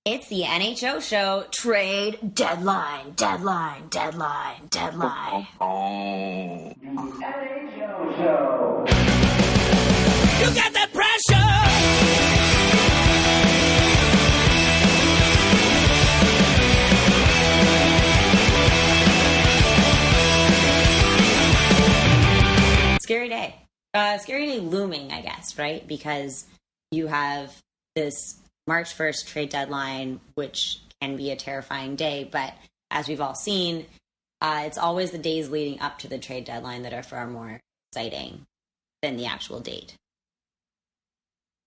It's the NHO show. Trade deadline. Oh. NHO show. You got that pressure. Scary day. Scary day looming, I guess, right? Because you have this March 1st trade deadline, which can be a terrifying day. But as we've all seen, it's always the days leading up to the trade deadline that are far more exciting than the actual date.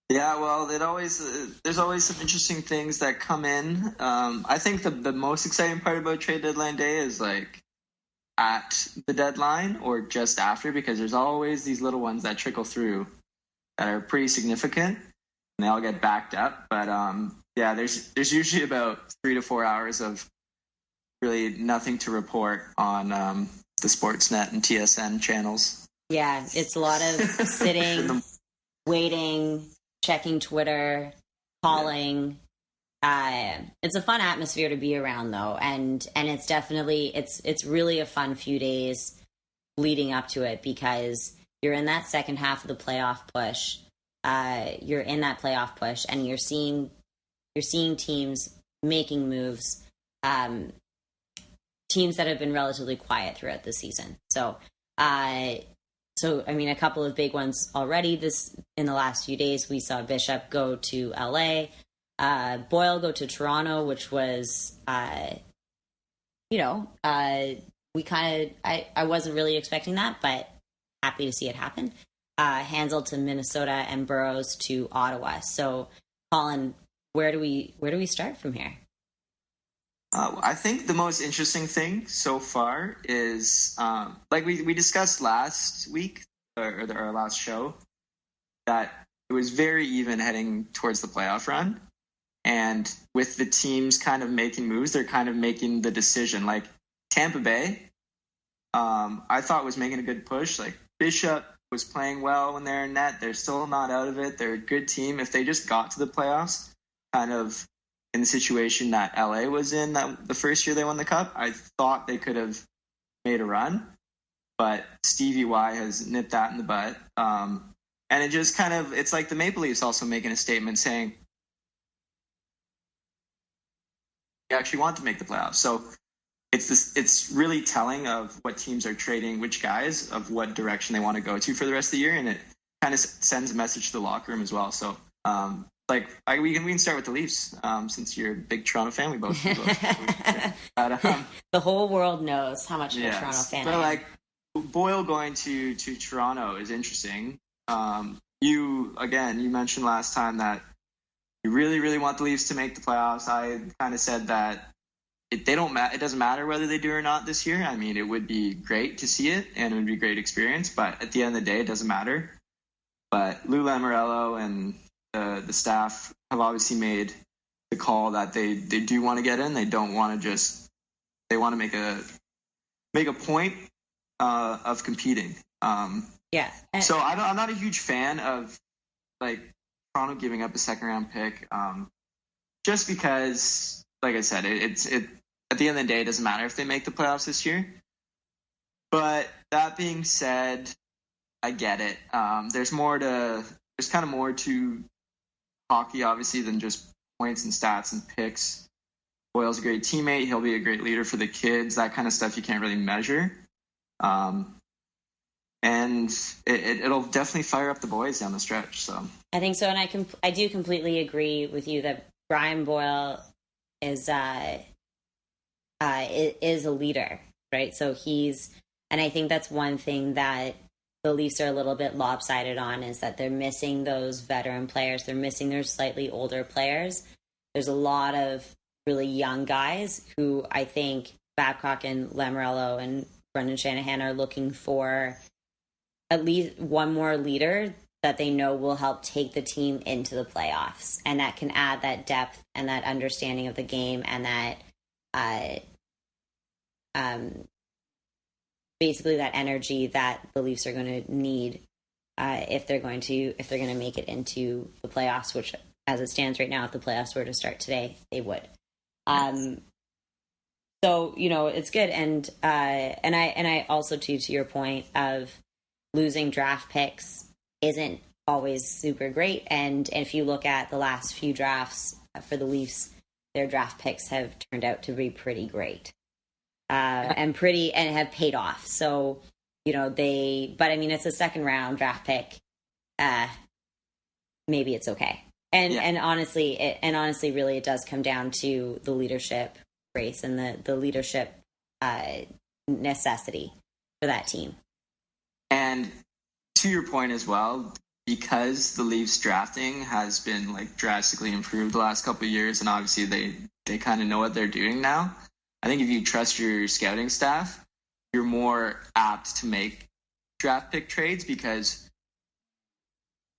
Yeah, well, there's always some interesting things that come in. I think the most exciting part about trade deadline day is like at the deadline or just after, because there's always these little ones that trickle through that are pretty significant. And they all get backed up, but yeah, there's usually about 3 to 4 hours of really nothing to report on the Sportsnet and TSN channels. Yeah, it's a lot of sitting, waiting, checking Twitter, calling. Yeah. It's a fun atmosphere to be around, though, and it's definitely it's really a fun few days leading up to it, because you're in that second half of the playoff push. You're in that playoff push, and you're seeing teams making moves, teams that have been relatively quiet throughout the season. So I mean, a couple of big ones already. In the last few days, we saw Bishop go to LA, Boyle go to Toronto, which was, I wasn't really expecting that, but happy to see it happen. Hansel to Minnesota and Burrows to Ottawa. So, Colin, where do we start from here? I think the most interesting thing so far is, like we discussed last week or our last show, that it was very even heading towards the playoff run. And with the teams kind of making moves, they're kind of making the decision. Like Tampa Bay, I thought was making a good push. Like Bishop was playing well when they're in net. They're still not out of it. They're a good team. If they just got to the playoffs, kind of in the situation that LA was in that the first year they won the cup, I thought they could have made a run. But Stevie Y has nipped that in the butt. And it just kind of, it's like the Maple Leafs also making a statement saying, we actually want to make the playoffs. So it's really telling of what teams are trading, which guys, of what direction they want to go to for the rest of the year, and it kind of sends a message to the locker room as well. So, we can start with the Leafs, since you're a big Toronto fan. We both. But, the whole world knows how much of a Toronto fan I am. Like Boyle going to Toronto is interesting. You mentioned last time that you really, really want the Leafs to make the playoffs. I kind of said that it doesn't matter whether they do or not this year. I mean, it would be great to see it, and it would be a great experience. But at the end of the day, it doesn't matter. But Lou Lamoriello and the staff have obviously made the call that they do want to get in. They don't want to they want to make a point of competing. Yeah. So I'm not a huge fan of like Toronto giving up a second round pick, just because, like I said, it at the end of the day, it doesn't matter if they make the playoffs this year. But that being said, I get it. There's kind of more to hockey, obviously, than just points and stats and picks. Boyle's a great teammate. He'll be a great leader for the kids. That kind of stuff you can't really measure. And it'll definitely fire up the boys down the stretch. So I think so, and I do completely agree with you that Brian Boyle is a leader, right? So and I think that's one thing that the Leafs are a little bit lopsided on, is that they're missing those veteran players. They're missing their slightly older players. There's a lot of really young guys who I think Babcock and Lamoriello and Brendan Shanahan are looking for at least one more leader that they know will help take the team into the playoffs, and that can add that depth and that understanding of the game, and that basically that energy that the Leafs are going to need if they're going to make it into the playoffs, which as it stands right now, if the playoffs were to start today, they would. So, it's good. And I also, to your point of losing draft picks isn't always super great. And if you look at the last few drafts for the Leafs, their draft picks have turned out to be pretty great, and have paid off. So, but I mean, it's a second round draft pick. Maybe it's okay. And honestly, really, it does come down to the leadership race and the leadership necessity for that team. And to your point as well, because the Leafs drafting has been like drastically improved the last couple of years, and obviously they kind of know what they're doing now. I think if you trust your scouting staff, you're more apt to make draft pick trades because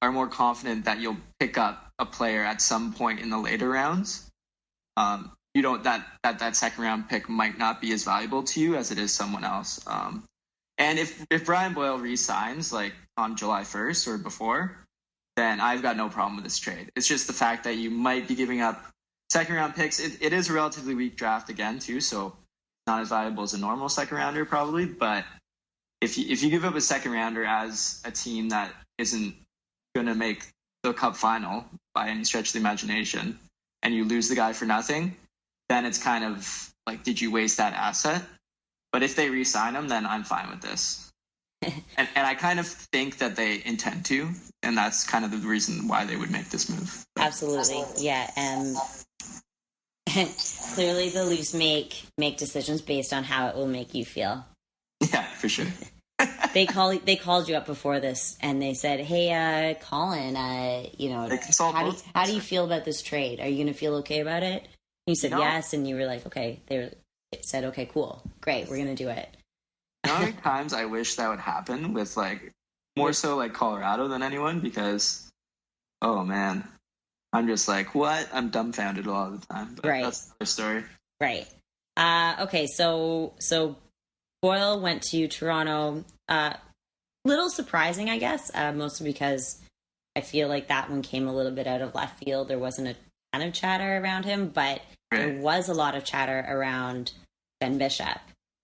are more confident that you'll pick up a player at some point in the later rounds. You don't that second round pick might not be as valuable to you as it is someone else. And if Brian Boyle re-signs like on July 1st or before, then I've got no problem with this trade. It's just the fact that you might be giving up second round picks. It is a relatively weak draft again too, so not as valuable as a normal second rounder probably. But if you give up a second rounder as a team that isn't going to make the Cup final by any stretch of the imagination, and you lose the guy for nothing, then it's kind of like, did you waste that asset? But if they re-sign him, then I'm fine with this. and I kind of think that they intend to, and that's kind of the reason why they would make this move. Absolutely, yeah. Clearly, the Leafs make decisions based on how it will make you feel. Yeah, for sure. They called you up before this, and they said, "Hey, Colin, how do you feel about this trade? Are you going to feel okay about it?" You said yes, and you were like, "Okay." They said, "Okay, cool, great, we're going to do it." You know how many times I wish that would happen with like more so like Colorado than anyone, because oh man, I'm just like, what? I'm dumbfounded a lot of the time. But right. That's another story. Right. Okay. So Boyle went to Toronto. Little surprising, I guess, mostly because I feel like that one came a little bit out of left field. There wasn't a ton of chatter around him, but there was a lot of chatter around Ben Bishop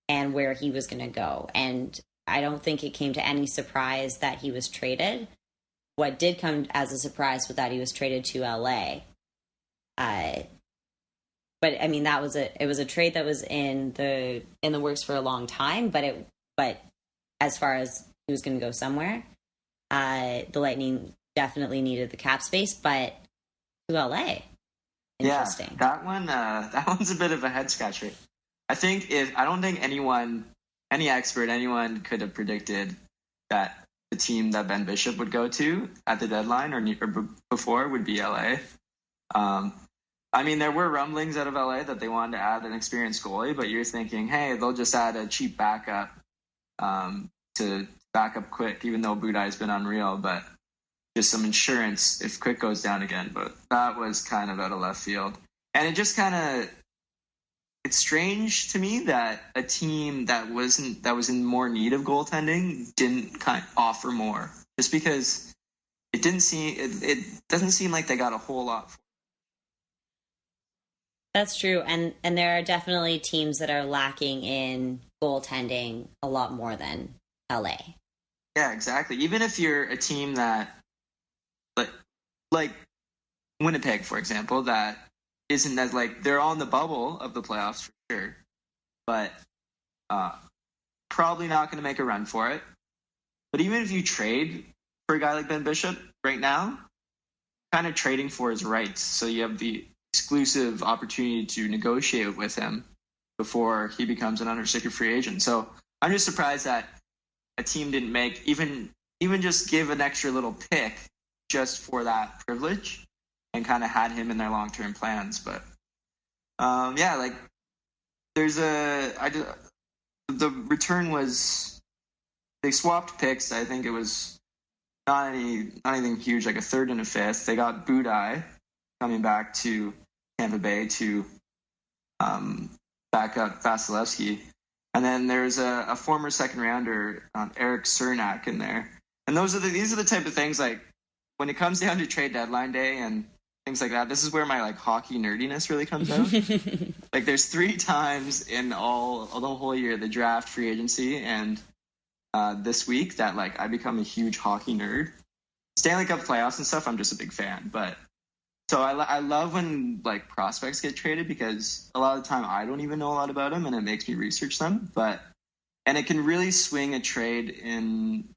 and where he was going to go. And I don't think it came to any surprise that he was traded. What did come as a surprise was that he was traded to LA. But I mean, it was a trade that was in the works for a long time. But as far as he was going to go somewhere, the Lightning definitely needed the cap space, but to LA. Interesting. Yeah, that one's a bit of a head scratcher. I don't think any expert, anyone could have predicted that the team that Ben Bishop would go to at the deadline or before would be LA. I mean, there were rumblings out of LA that they wanted to add an experienced goalie, but you're thinking, hey, they'll just add a cheap backup to back up Quick, even though Budai's been unreal, but just some insurance if Quick goes down again. But that was kind of out of left field. And it just it's strange to me that a team that was in more need of goaltending didn't kind of offer more, just because it doesn't seem like they got a whole lot for it. That's true. And there are definitely teams that are lacking in goaltending a lot more than LA. Yeah, exactly. Even if you're a team that, like Winnipeg, for example, that isn't as like, they're on the bubble of the playoffs for sure, but probably not going to make a run for it. But even if you trade for a guy like Ben Bishop right now, kind of trading for his rights, so you have the exclusive opportunity to negotiate with him before he becomes an unrestricted free agent. So I'm just surprised that a team didn't make even just give an extra little pick just for that privilege and kind of had him in their long-term plans. But there's the return was, they swapped picks. I think it was not anything huge, like a third and a fifth. They got Budai coming back to Tampa Bay to back up Vasilevsky. And then there's a former second rounder, Eric Cernak, in there. And these are the type of things, like when it comes down to trade deadline day and things like that. This is where my like hockey nerdiness really comes out. Like there's 3 times in the whole year, the draft, free agency, and this week that like I become a huge hockey nerd. Stanley Cup playoffs and stuff, I'm just a big fan. But so I love when like prospects get traded because a lot of the time I don't even know a lot about them, and it makes me research them. And it can really swing a trade in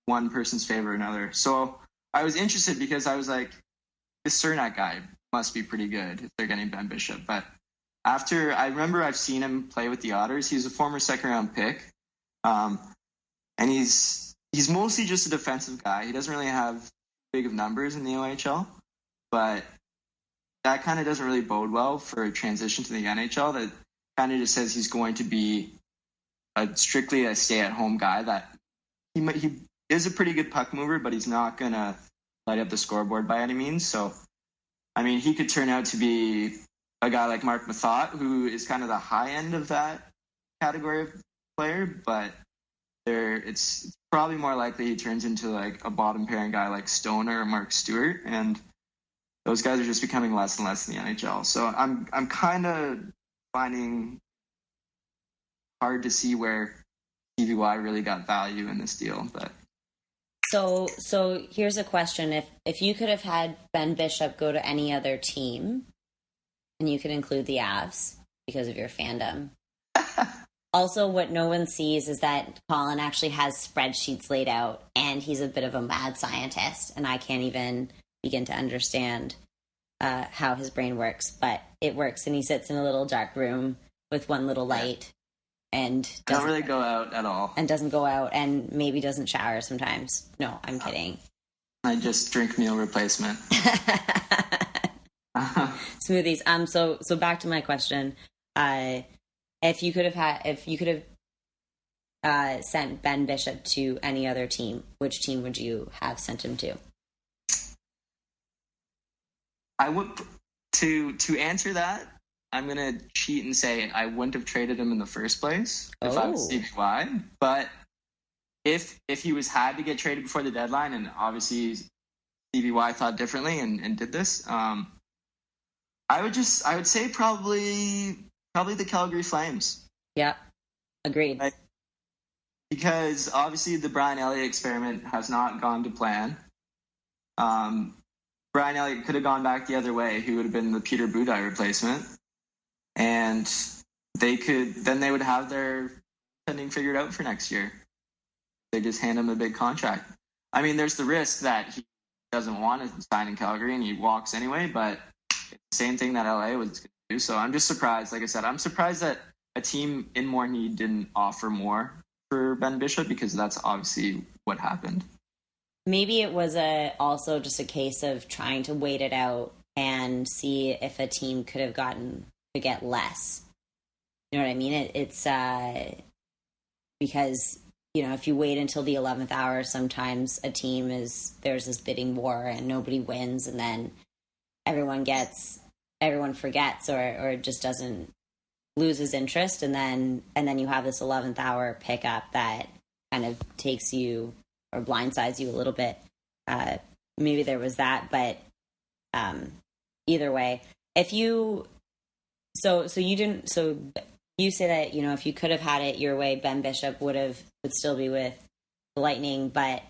one person's favor or another. So I was interested because I was like, this Cernak guy must be pretty good if they're getting Ben Bishop. But after I remember I've seen him play with the Otters. He's a former second-round pick, and he's mostly just a defensive guy. He doesn't really have big of numbers in the OHL, but that kind of doesn't really bode well for a transition to the NHL. That kind of just says he's going to be strictly a stay-at-home guy. That he is a pretty good puck mover, but he's not going to light up the scoreboard by any means. So, I mean, he could turn out to be a guy like Mark Mathot, who is kind of the high end of that category of player, but it's probably more likely he turns into like a bottom pairing guy like Stoner or Mark Stewart, and those guys are just becoming less and less in the NHL. So I'm kind of finding hard to see where TVY really got value in this deal. But so here's a question: if you could have had Ben Bishop go to any other team, and you could include the Avs because of your fandom. Also, what no one sees is that Colin actually has spreadsheets laid out, and he's a bit of a mad scientist, and I can't even begin to understand how his brain works, but it works, and he sits in a little dark room with one little light, and doesn't really go out at all. And doesn't go out, and maybe doesn't shower sometimes. No, I'm kidding. I just drink meal replacement. Smoothies. So back to my question. If you could have sent Ben Bishop to any other team, which team would you have sent him to? I would to answer that. I'm gonna cheat and say I wouldn't have traded him in the first place if I was CBY. But if he had to get traded before the deadline, and obviously CBY thought differently and did this, I would say probably the Calgary Flames. Yeah, agreed. Because obviously the Brian Elliott experiment has not gone to plan. Brian Elliott could have gone back the other way. He would have been the Peter Budaj replacement. And they would have their spending figured out for next year. They just hand him a big contract. I mean, there's the risk that he doesn't want to sign in Calgary and he walks anyway, but it's the same thing that LA was going to do. So I'm just surprised. Like I said, I'm surprised that a team in more need didn't offer more for Ben Bishop, because that's obviously what happened. Maybe it was also just a case of trying to wait it out and see if a team could have gotten to get less. You know what I mean? It's because, you know, if you wait until the 11th hour, sometimes there's this bidding war and nobody wins, and then everyone forgets or just loses interest, and then you have this 11th hour pickup that kind of takes you or blindsides you a little bit. Maybe there was that, but either way, you say that, you know, if you could have had it your way, Ben Bishop would still be with the Lightning, but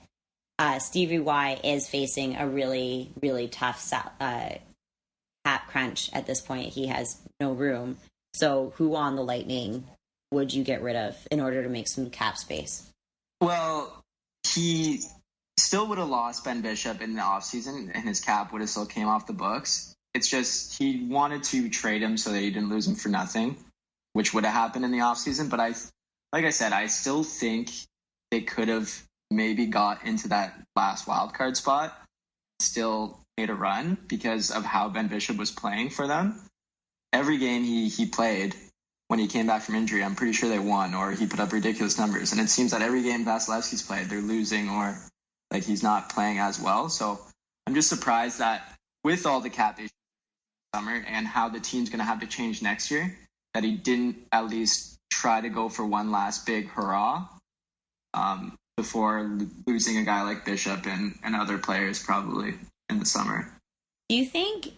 Stevie Y is facing a really, really tough cap crunch at this point. He has no room. So who on the Lightning would you get rid of in order to make some cap space? Well, he still would have lost Ben Bishop in the offseason, and his cap would have still came off the books. It's just he wanted to trade him so that he didn't lose him for nothing, which would have happened in the offseason. But like I said, I still think they could have maybe got into that last wild card spot, still made a run because of how Ben Bishop was playing for them. Every game he played when he came back from injury, I'm pretty sure they won, or he put up ridiculous numbers. And it seems that every game Vasilevsky's played, they're losing, or like he's not playing as well. So I'm just surprised that with all the cap issues this summer and how the team's going to have to change next year, that he didn't at least try to go for one last big hurrah before losing a guy like Bishop and other players probably in the summer. Do you think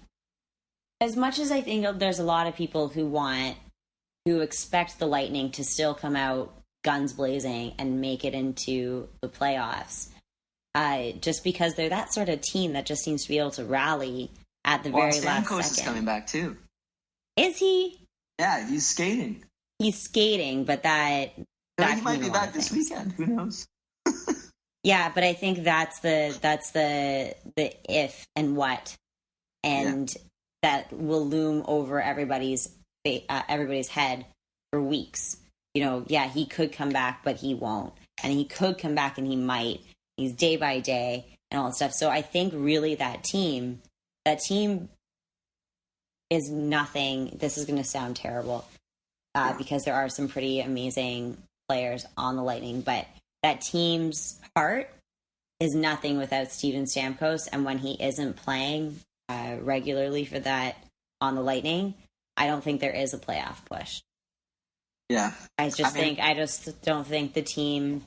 as much as I think there's a lot of people who expect the Lightning to still come out guns blazing and make it into the playoffs, just because they're that sort of team that just seems to be able to rally at the very last second. Stamkos is coming back too. Is he? Yeah, he's skating. He's skating, but that he might be back this weekend. Who knows? Yeah, but I think that's the if and what, and that will loom over everybody's head for weeks. You know, yeah, he could come back, but he won't, and he could come back and he might. He's day by day and all that stuff. So I think really that team is nothing. This is going to sound terrible because there are some pretty amazing players on the Lightning, but that team's heart is nothing without Steven Stamkos. And when he isn't playing regularly for that on the Lightning, I don't think there is a playoff push. Yeah. I just don't think the team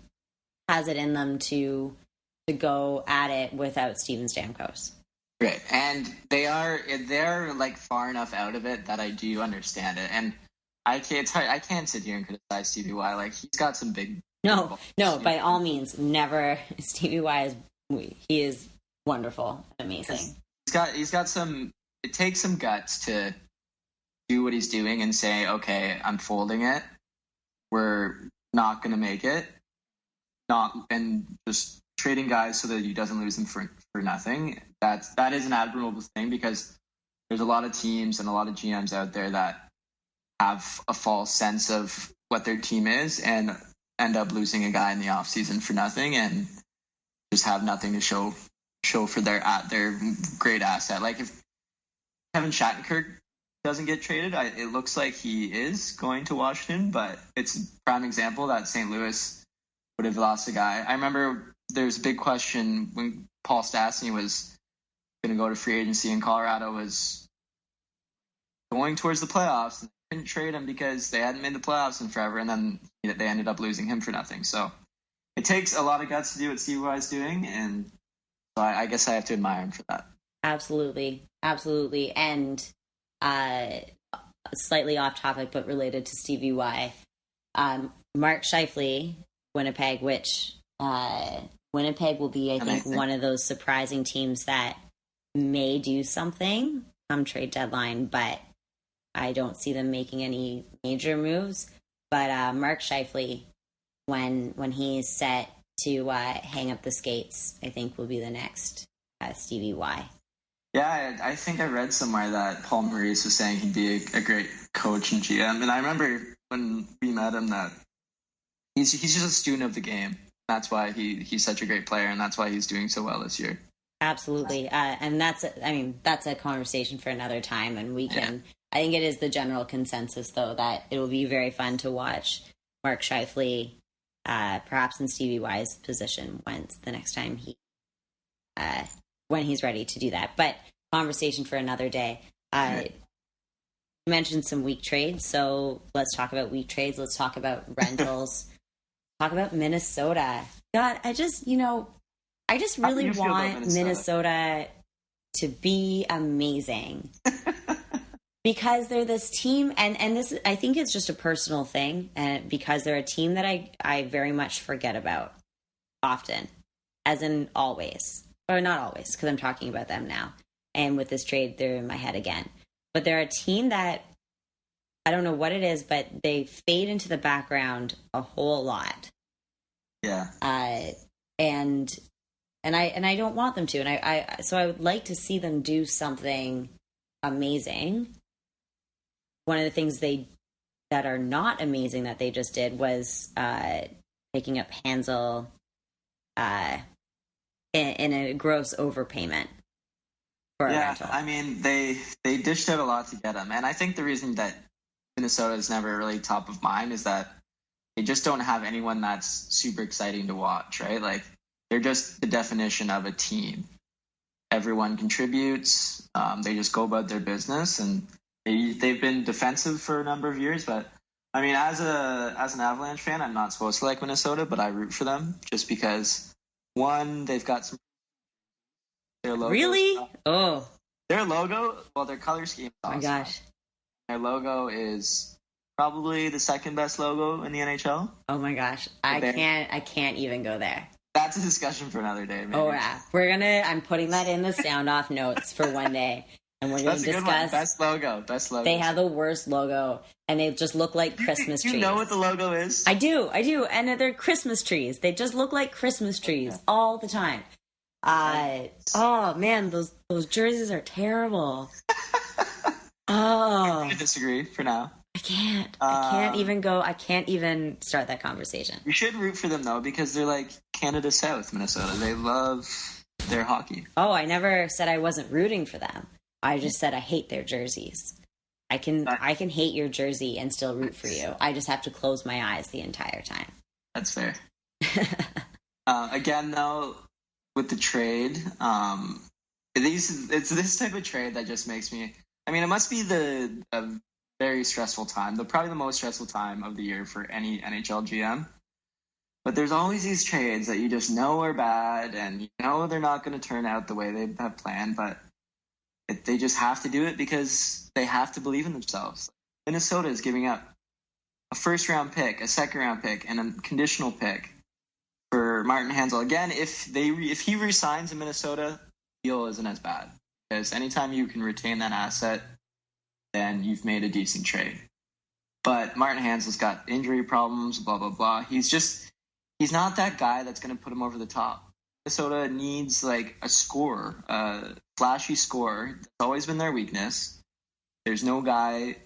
has it in them to go at it without Steven Stamkos. Right. And they're like far enough out of it that I do understand it. And I can't sit here and criticize Stevie Y. Like, he's got some big... No, by all means, never. Stevie Y he is wonderful and amazing. He's got some... It takes some guts to do what he's doing and say, okay, I'm folding it. We're not going to make it. And just trading guys so that he doesn't lose them for nothing. That is an admirable thing, because there's a lot of teams and a lot of GMs out there that have a false sense of what their team is and end up losing a guy in the offseason for nothing and just have nothing to show for their great asset. Like, if Kevin Shattenkirk doesn't get traded, it looks like he is going to Washington, but it's a prime example that St. Louis would have lost a guy. I remember there's a big question when Paul Stastny was going to go to free agency and Colorado was going towards the playoffs, and they couldn't trade him because they hadn't made the playoffs in forever, and then they ended up losing him for nothing. So it takes a lot of guts to do what Steve Y is doing, and so I guess I have to admire him for that. Absolutely. And slightly off topic, but related to Stevie Y, Mark Scheifele, Winnipeg, which Winnipeg will be, I think, one of those surprising teams that may do something come trade deadline, but I don't see them making any major moves. But Mark Scheifele, when he's set to hang up the skates, I think will be the next Stevie Y. Yeah, I think I read somewhere that Paul Maurice was saying he'd be a great coach and GM. And I remember when we met him that he's just a student of the game. That's why he's such a great player, and that's why he's doing so well this year. Absolutely. And that's a conversation for another time, and we can... Yeah. I think it is the general consensus, though, that it will be very fun to watch Mark Scheifele, perhaps in Stevie Y's position the next time when he's ready to do that. But conversation for another day. You mentioned some weak trades, so let's talk about weak trades. Let's talk about rentals. Talk about Minnesota. God, I just really want Minnesota to be amazing. Because they're this team, and this, I think it's just a personal thing, and because they're a team that I very much forget about often, as in always. Or not always, because I'm talking about them now. And with this trade, they're in my head again. But they're a team that, I don't know what it is, but they fade into the background a whole lot. Yeah. And I don't want them to. And so I would like to see them do something amazing. One of the things that are not amazing that they just did was picking up Hansel in a gross overpayment for a rental. I mean, they dished out a lot to get him. And I think the reason that Minnesota is never really top of mind is that they just don't have anyone that's super exciting to watch, right? Like, they're just the definition of a team. Everyone contributes. They just go about their business, and they've been defensive for a number of years. But I mean, as an Avalanche fan, I'm not supposed to like Minnesota, but I root for them just because, one, they've got some. Their logos. Really? Oh, Their logo, well, their color scheme is Oh awesome. my gosh. Their logo is probably the second best logo in the NHL. Oh my gosh. I can't even go there. That's a discussion for another day, maybe. Oh yeah. I'm putting that in the sound off notes for one day. And we're going to That's a good one. discuss. Best logo. They have the worst logo, and they just look like Christmas trees. You know what the logo is? I do. And they're Christmas trees. They just look like Christmas trees all the time. Oh man, those jerseys are terrible. I'm gonna disagree for now. I can't even start that conversation. We should root for them though, because they're like Canada South, Minnesota. They love their hockey. Oh, I never said I wasn't rooting for them. I just said I hate their jerseys. I can hate your jersey and still root for you. I just have to close my eyes the entire time. That's fair. Again, though, with the trade, it's this type of trade that just makes me. I mean, it must be a very stressful time. Probably the most stressful time of the year for any NHL GM. But there's always these trades that you just know are bad, and you know they're not going to turn out the way they have planned, but they just have to do it because they have to believe in themselves. Minnesota is giving up a first-round pick, a second-round pick, and a conditional pick for Martin Hanzal. Again, if he resigns in Minnesota, the deal isn't as bad. Because anytime you can retain that asset, then you've made a decent trade. But Martin Hanzal's got injury problems, blah, blah, blah. He's not that guy that's going to put him over the top. Minnesota needs like a scorer, a flashy scorer. That's always been their weakness. There's no guy,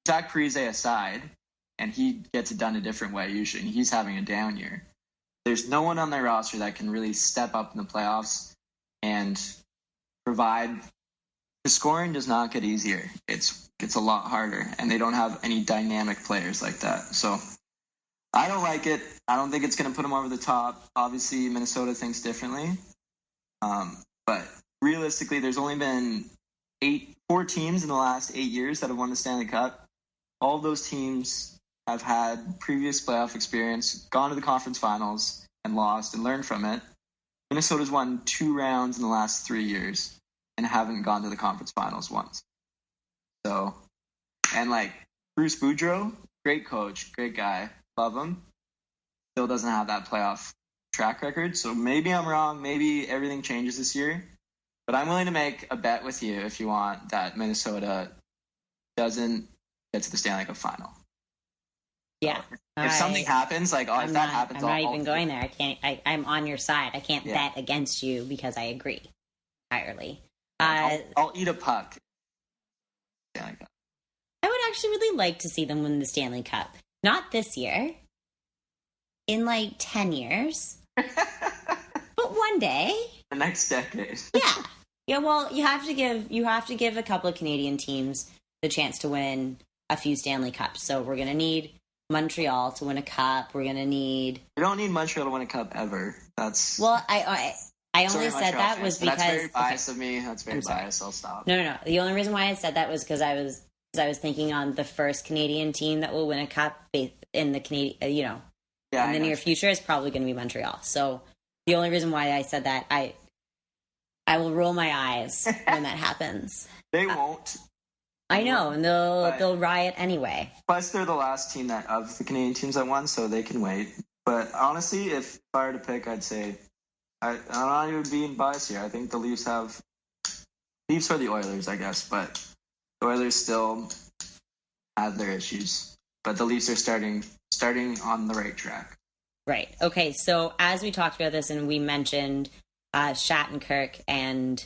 Zach Parise aside, and he gets it done a different way usually, and he's having a down year. There's no one on their roster that can really step up in the playoffs and provide. The scoring does not get easier. It's a lot harder, and they don't have any dynamic players like that. So I don't like it. I don't think it's going to put them over the top. Obviously, Minnesota thinks differently. But realistically, there's only been 4 teams in the last 8 years that have won the Stanley Cup. All of those teams have had previous playoff experience, gone to the conference finals, and lost and learned from it. Minnesota's won 2 rounds in the last 3 years and haven't gone to the conference finals once. So, and like Bruce Boudreau, great coach, great guy, love him. Still doesn't have that playoff track record. So maybe I'm wrong. Maybe everything changes this year. But I'm willing to make a bet with you if you want that Minnesota doesn't get to the Stanley Cup final. Yeah. If something happens, like if that happens, I'm not even going there. I'm on your side. I can't bet against you because I agree entirely. I'll eat a puck. Stanley Cup. I would actually really like to see them win the Stanley Cup. Not this year. In like 10 years. But one day. The next decade. Yeah. Yeah, well, you have to give a couple of Canadian teams the chance to win a few Stanley Cups. So we're going to need Montreal to win a cup. We're going to need... We don't need Montreal to win a cup ever. That's... Well, I only said that was because... That's very biased of me. That's very biased. I'll stop. No. The only reason why I said that was because I was thinking on the first Canadian team that will win a cup in the Canadian, in the near future is probably going to be Montreal. So the only reason why I said that, I will roll my eyes when that happens. They won't. I know, and they'll riot anyway. Plus, they're the last team of the Canadian teams that won, so they can wait. But honestly, if I were to pick, I'd say I'm not even being biased here. I think the Leafs are the Oilers, I guess, but the Oilers still have their issues. But the Leafs are starting on the right track. Right. Okay. So as we talked about this, and we mentioned Shattenkirk and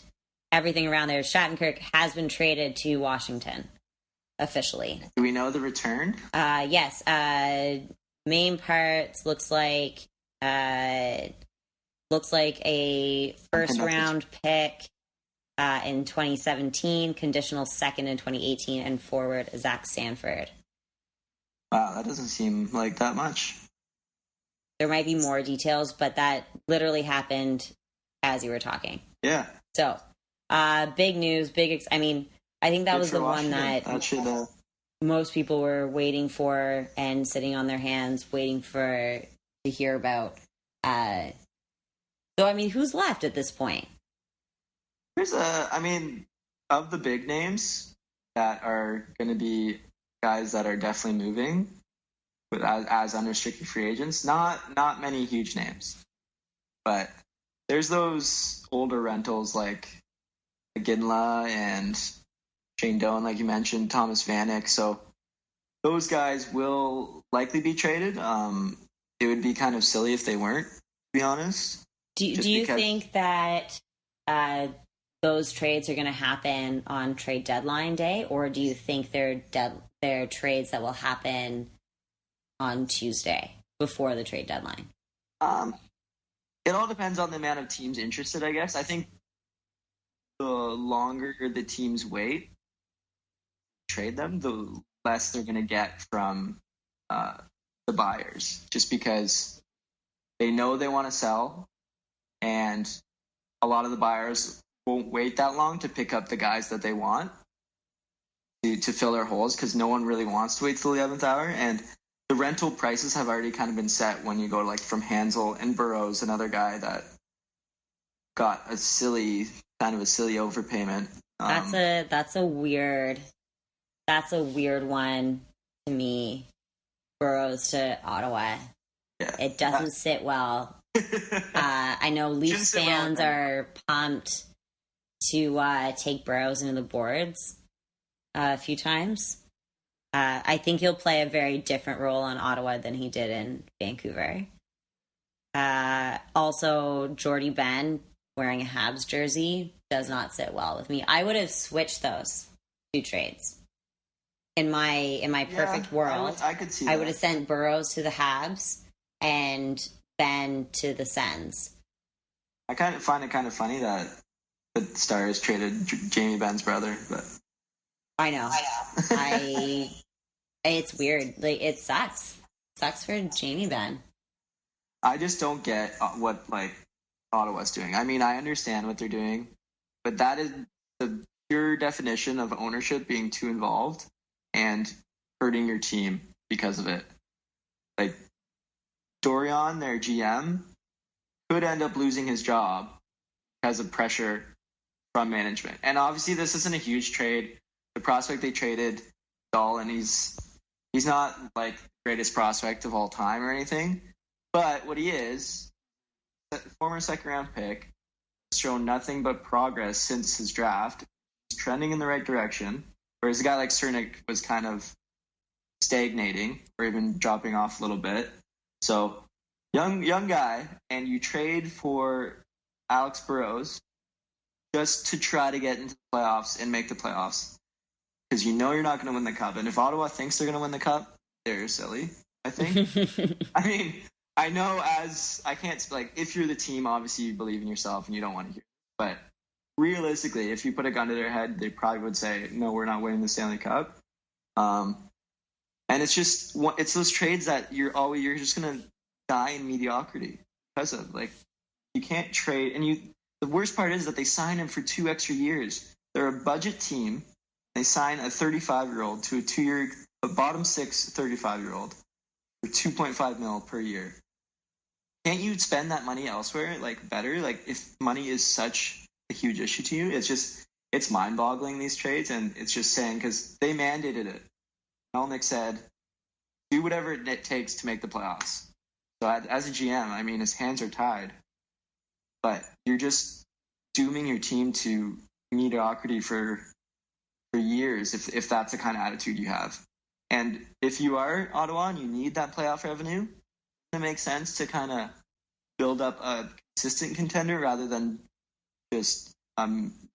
everything around there, Shattenkirk has been traded to Washington officially. Do we know the return? Yes. Main parts looks like a first round pick in 2017, conditional second in 2018, and forward Zach Sanford. Wow, that doesn't seem like that much. There might be more details, but that literally happened as you were talking. Yeah. So, big news, I think that was the one that most people were waiting for and sitting on their hands, waiting to hear about. So, who's left at this point? There's of the big names that are going to be guys that are definitely moving as unrestricted free agents, not many huge names. But there's those older rentals like Ginla and Shane Doan, like you mentioned, Thomas Vanek. So those guys will likely be traded. It would be kind of silly if they weren't, to be honest. Do you think that those trades are going to happen on trade deadline day, or do you think they're trades that will happen on Tuesday before the trade deadline? It all depends on the amount of teams interested, I guess. I think the longer the teams wait to trade them, the less they're going to get from the buyers, just because they know they want to sell, and a lot of the buyers won't wait that long to pick up the guys that they want to fill their holes, because no one really wants to wait till the 11th hour. And the rental prices have already kind of been set when you go like from Hansel and Burrows, another guy that got a silly overpayment. That's a weird one to me. Burrows to Ottawa. Yeah. It doesn't sit well. I know Leafs fans are pumped to take Burrows into the boards a few times. I think he'll play a very different role in Ottawa than he did in Vancouver. Also, Jordy Ben wearing a Habs jersey does not sit well with me. I would have switched those two trades. In my perfect world, I could see that. I would have sent Burrows to the Habs and Ben to the Sens. I kind of find it kind of funny that the Stars traded Jamie Benn's brother, but I know. It's weird. Like, it sucks. Sucks for Jamie Benn. I just don't get what like Ottawa's doing. I mean, I understand what they're doing, but that is the pure definition of ownership being too involved and hurting your team because of it. Like Dorion, their GM, could end up losing his job because of pressure from management. And obviously, this isn't a huge trade. The prospect they traded, Dahl, and he's not like the greatest prospect of all time or anything. But what he is, former second-round pick, has shown nothing but progress since his draft. He's trending in the right direction, whereas a guy like Cernak was kind of stagnating or even dropping off a little bit. So, young guy, and you trade for Alex Burrows just to try to get into the playoffs and make the playoffs, because you know you're not going to win the cup. And if Ottawa thinks they're going to win the cup, they're silly, I think. I mean, I know if you're the team, obviously you believe in yourself and you don't want to hear it. But realistically, if you put a gun to their head, they probably would say, no, we're not winning the Stanley Cup. And it's those trades that you're just going to die in mediocrity because of. Like, you can't trade. And the worst part is that they sign him for 2 extra years. They're a budget team. They sign a 35-year-old to a 2-year, a bottom 6 35-year-old for $2.5 million per year. Can't you spend that money elsewhere, like better? Like, if money is such a huge issue to you, it's mind-boggling, these trades, and it's just saying, because they mandated it. Melnick said, do whatever it takes to make the playoffs. So as a GM, I mean, his hands are tied. But you're just dooming your team to mediocrity for years if that's the kind of attitude you have. And if you are Ottawa and you need that playoff revenue, it makes sense to kind of build up a consistent contender rather than just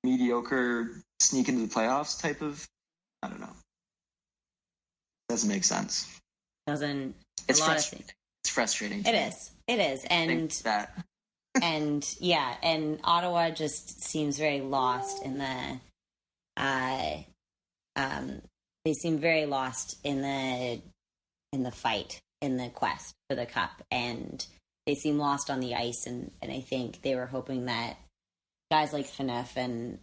mediocre sneak into the playoffs type of, I don't know. Doesn't make sense. Doesn't. It's frustrating. It's frustrating. It is. And that. And yeah, and Ottawa just seems very lost in the they seem very lost in the fight, in the quest for the cup, and they seem lost on the ice, and I think they were hoping that guys like Phaneuf and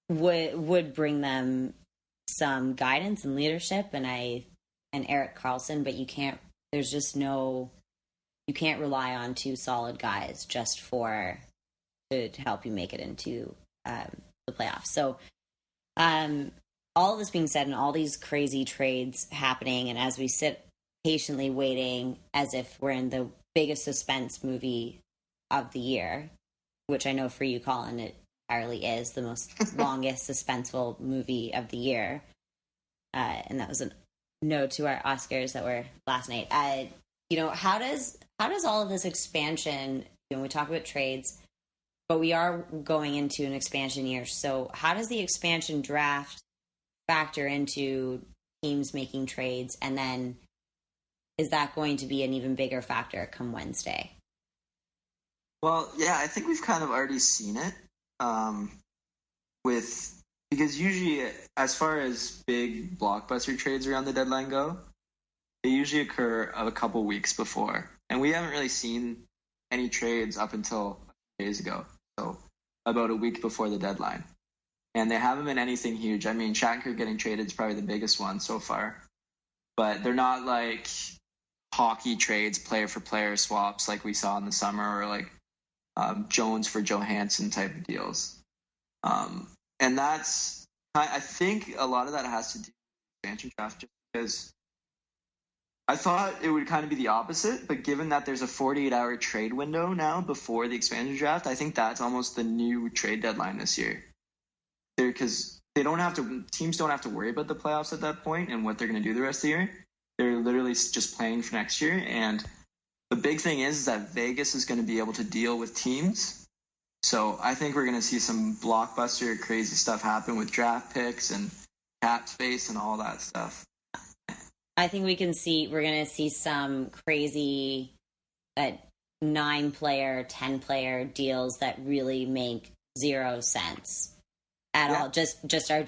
would bring them some guidance and leadership, and Erik Karlsson, but you can't rely on 2 solid guys just for to help you make it into the playoffs. So, all of this being said, and all these crazy trades happening, and as we sit patiently waiting as if we're in the biggest suspense movie of the year, which I know for you, Colin, it entirely is the most longest suspenseful movie of the year. And that was a no to our Oscars that were last night. How does all of this expansion, we talk about trades, but we are going into an expansion year. So how does the expansion draft factor into teams making trades? And then is that going to be an even bigger factor come Wednesday? Well, yeah, I think we've kind of already seen it because usually as far as big blockbuster trades around the deadline go, they usually occur a couple weeks before. And we haven't really seen any trades up until a few days ago, so about a week before the deadline. And they haven't been anything huge. I mean, Shattenkirk getting traded is probably the biggest one so far. But they're not like hockey trades, player-for-player swaps like we saw in the summer, or like Jones for Johansson type of deals. And that's, I think a lot of that has to do with the expansion draft, just because I thought it would kind of be the opposite, but given that there's a 48-hour trade window now before the expansion draft, I think that's almost the new trade deadline this year. Because teams don't have to worry about the playoffs at that point and what they're going to do the rest of the year. They're literally just planning for next year. And the big thing is that Vegas is going to be able to deal with teams. So I think we're going to see some blockbuster crazy stuff happen with draft picks and cap space and all that stuff. I think we're going to see some crazy 9-player, 10-player deals that really make zero sense at all. Just are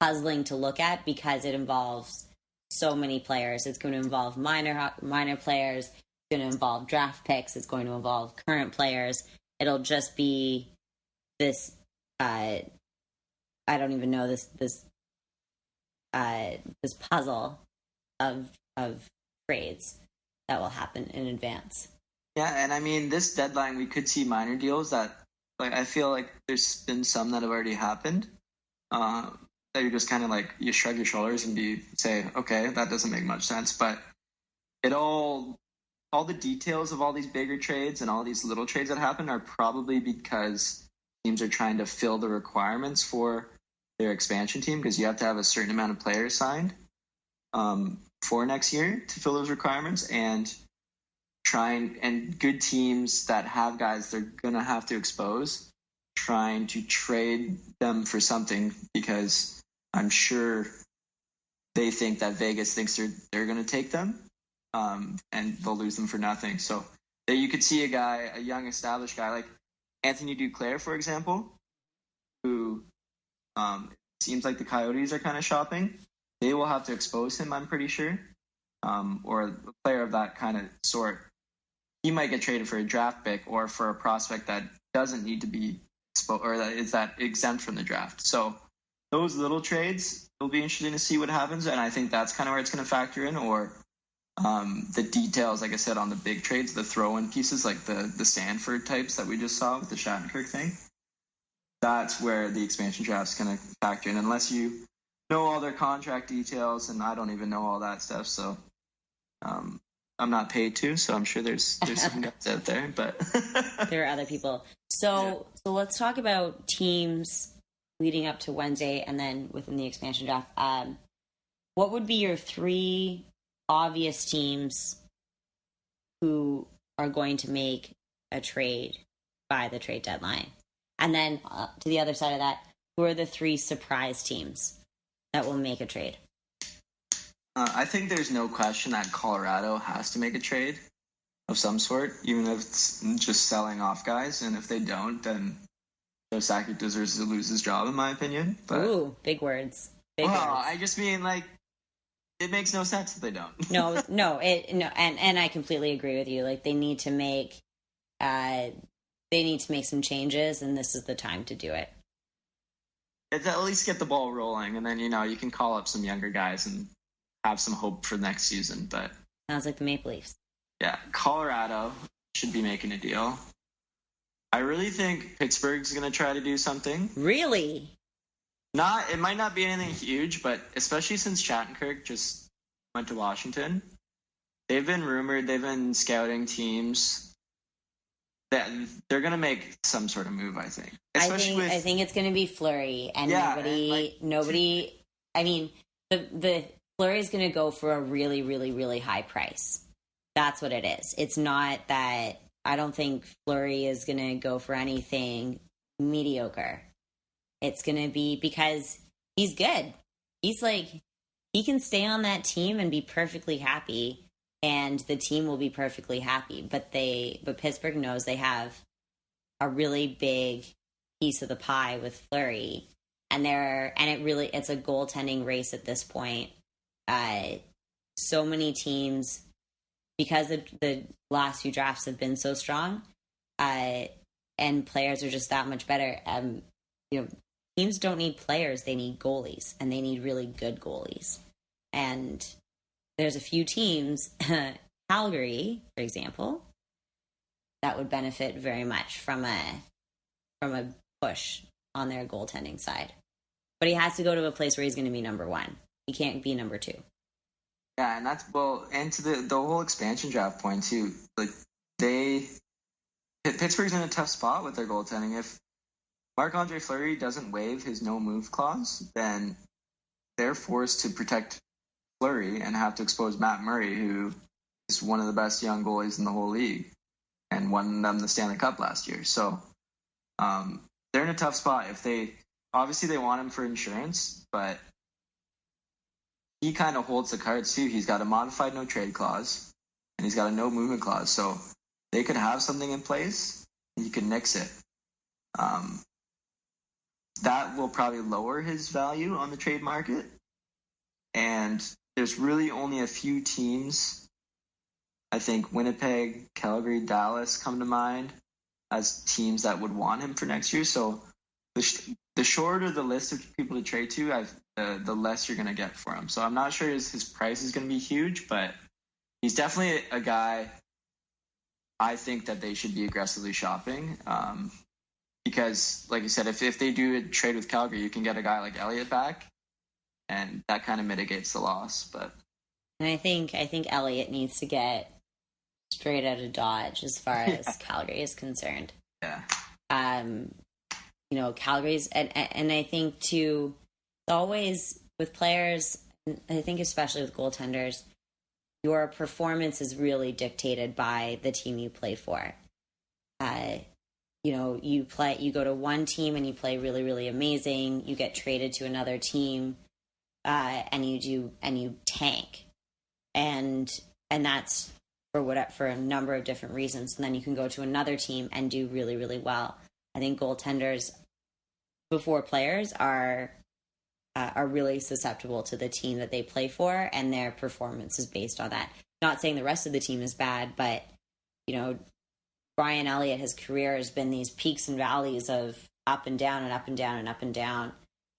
puzzling to look at because it involves so many players. It's going to involve minor players. It's going to involve draft picks. It's going to involve current players. It'll just be this. I don't even know this puzzle of trades that will happen in advance. Yeah, and I mean, this deadline we could see minor deals that, like, I feel like there's been some that have already happened. That you just kind of like, you shrug your shoulders and say, okay, that doesn't make much sense. But all the details of all these bigger trades and all these little trades that happen are probably because teams are trying to fill the requirements for their expansion team, because you have to have a certain amount of players signed for next year to fill those requirements, and good teams that have guys they're gonna have to expose, trying to trade them for something, because I'm sure they think that Vegas thinks they're gonna take them, and they'll lose them for nothing. So there you could see a young established guy like Anthony Duclair, for example, who seems like the Coyotes are kind of shopping. They will have to expose him, I'm pretty sure, or a player of that kind of sort. He might get traded for a draft pick or for a prospect that doesn't need to be exposed, or that is exempt from the draft. So those little trades, it'll be interesting to see what happens, and I think that's kind of where it's going to factor in, or the details, like I said, on the big trades, the throw-in pieces, like the Sanford types that we just saw with the Shattenkirk thing. That's where the expansion draft is going to factor in, unless you know all their contract details, and I don't even know all that stuff. So I'm not paid to, so I'm sure there's some guys out there, but there are other people. So let's talk about teams leading up to Wednesday, and then within the expansion draft. What would be your 3 obvious teams who are going to make a trade by the trade deadline? And then to the other side of that, who are the 3 surprise teams that will make a trade? I think there's no question that Colorado has to make a trade of some sort, even if it's just selling off guys. And if they don't, then Joe Sakic deserves to lose his job, in my opinion. But, ooh, big words. Words. I just mean, like, it makes no sense if they don't. No, and I completely agree with you. Like, they need to make some changes, and this is the time to do it. It's at least get the ball rolling, and then, you can call up some younger guys and have some hope for next season. But sounds like the Maple Leafs. Yeah, Colorado should be making a deal. I really think Pittsburgh's going to try to do something. Really? It might not be anything huge, but especially since Shattenkirk just went to Washington, they've been rumored, they've been scouting teams that they're going to make some sort of move, I think. I think it's going to be Fleury, and nobody. I mean, the Fleury is going to go for a really, really, really high price. That's what it is. It's not that. I don't think Fleury is going to go for anything mediocre. It's going to be because he's good. He's like, he can stay on that team and be perfectly happy, and the team will be perfectly happy. But Pittsburgh knows they have a really big piece of the pie with Fleury, and it's a goaltending race at this point. So many teams, because the last few drafts have been so strong, and players are just that much better. Teams don't need players; they need goalies, and they need really good goalies. And there's a few teams, Calgary, for example, that would benefit very much from a push on their goaltending side. But he has to go to a place where he's going to be number one. He can't be number two. Yeah, and to the whole expansion draft point too. Like Pittsburgh's in a tough spot with their goaltending. If Marc-Andre Fleury doesn't waive his no move clause, then they're forced to protect Fleury and have to expose Matt Murray, who is one of the best young goalies in the whole league and won them the Stanley Cup last year. So they're in a tough spot. If they want him for insurance, but he kind of holds the cards too. He's got a modified no trade clause and he's got a no movement clause. So they could have something in place and you can nix it. That will probably lower his value on the trade market. And there's really only a few teams, I think Winnipeg, Calgary, Dallas come to mind as teams that would want him for next year. So the shorter the list of people to trade to, the less you're going to get for him. So I'm not sure his price is going to be huge, but he's definitely a guy I think that they should be aggressively shopping. Because, like you said, if they do a trade with Calgary, you can get a guy like Elliott back, and that kind of mitigates the loss. But and I think Elliott needs to get straight out of Dodge as far as Calgary is concerned. Yeah. Calgary's and I think too, always with players, I think especially with goaltenders, your performance is really dictated by the team you play for. You go to one team and you play really, really amazing. You get traded to another team, and you tank, and that's for a number of different reasons. And then you can go to another team and do really, really well. I think goaltenders before players are really susceptible to the team that they play for, and their performance is based on that. Not saying the rest of the team is bad, but Brian Elliott, his career has been these peaks and valleys of up and down and up and down and up and down.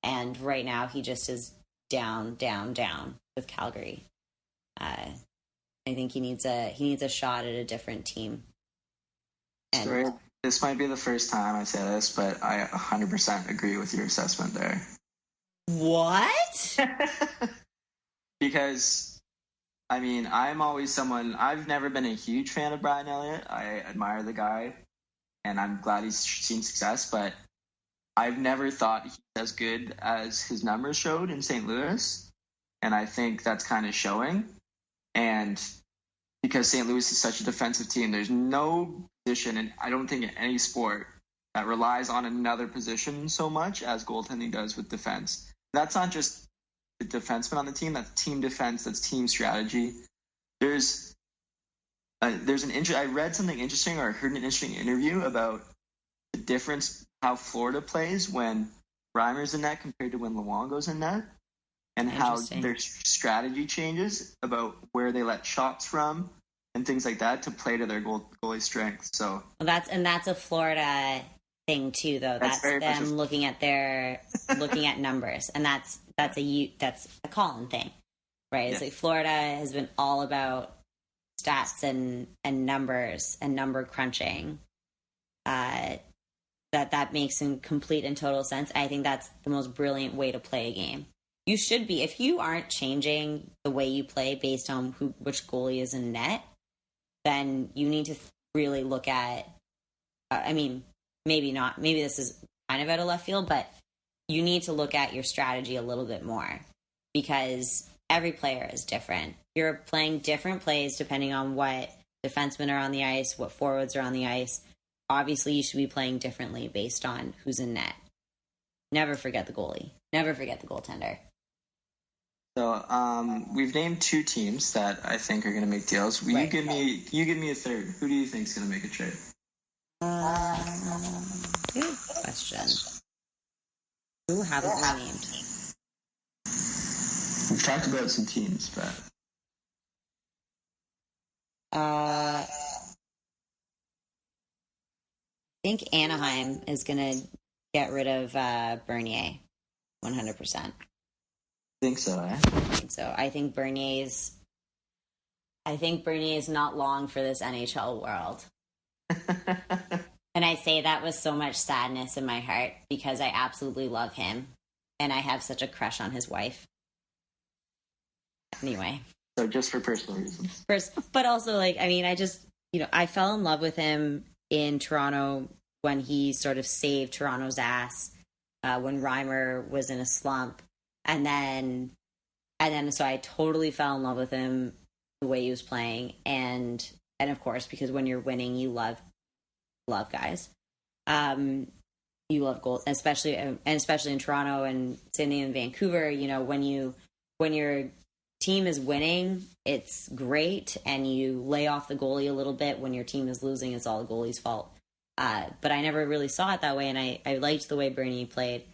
And right now he just is down, down, down with Calgary. I think he needs a shot at a different team. And this might be the first time I say this, but I 100% agree with your assessment there. What? Because I'm always I've never been a huge fan of Brian Elliott. I admire the guy, and I'm glad he's seen success, but I've never thought he's as good as his numbers showed in St. Louis, and I think that's kind of showing. And because St. Louis is such a defensive team, there's no position, and I don't think in any sport, that relies on another position so much as goaltending does with defense. That's not just the defenseman on the team, that's team defense, that's team strategy. I read something interesting, or I heard an interesting interview about the difference how Florida plays when Reimer's in net compared to when Luongo's in net, and how their strategy changes about where they let shots from and things like that to play to their goalie strength. So that's a Florida thing too, though. That's them looking at numbers, and that's a Colin thing, right? It's like Florida has been all about stats and numbers and number crunching, that makes complete and total sense. I think that's the most brilliant way to play a game. You should be, if you aren't changing the way you play based on which goalie is in net, then you need to really look at, I mean, maybe not, maybe this is kind of out of left field, but you need to look at your strategy a little bit more because every player is different. You're playing different plays depending on what defensemen are on the ice, what forwards are on the ice. Obviously, you should be playing differently based on who's in net. Never forget the goalie. Never forget the goaltender. So we've named 2 teams that I think are going to make deals. Will you give me a third? Who do you think is going to make a trade? Good question. Who haven't we named? We've talked about some teams, but I think Anaheim is going to get rid of Bernier, 100%. I think so, eh? I think so. I think Bernier's not long for this NHL world. And I say that with so much sadness in my heart because I absolutely love him and I have such a crush on his wife. Anyway. So just for personal reasons. But also, like, I mean, I fell in love with him in Toronto when he sort of saved Toronto's ass when Reimer was in a slump. And then so I totally fell in love with him the way he was playing. And of course, because when you're winning, you love guys. You love goals, especially in Toronto and Sydney and Vancouver. You know, when your team is winning, it's great, and you lay off the goalie a little bit. When your team is losing, it's all the goalie's fault. But I never really saw it that way, and I liked the way Bernie played.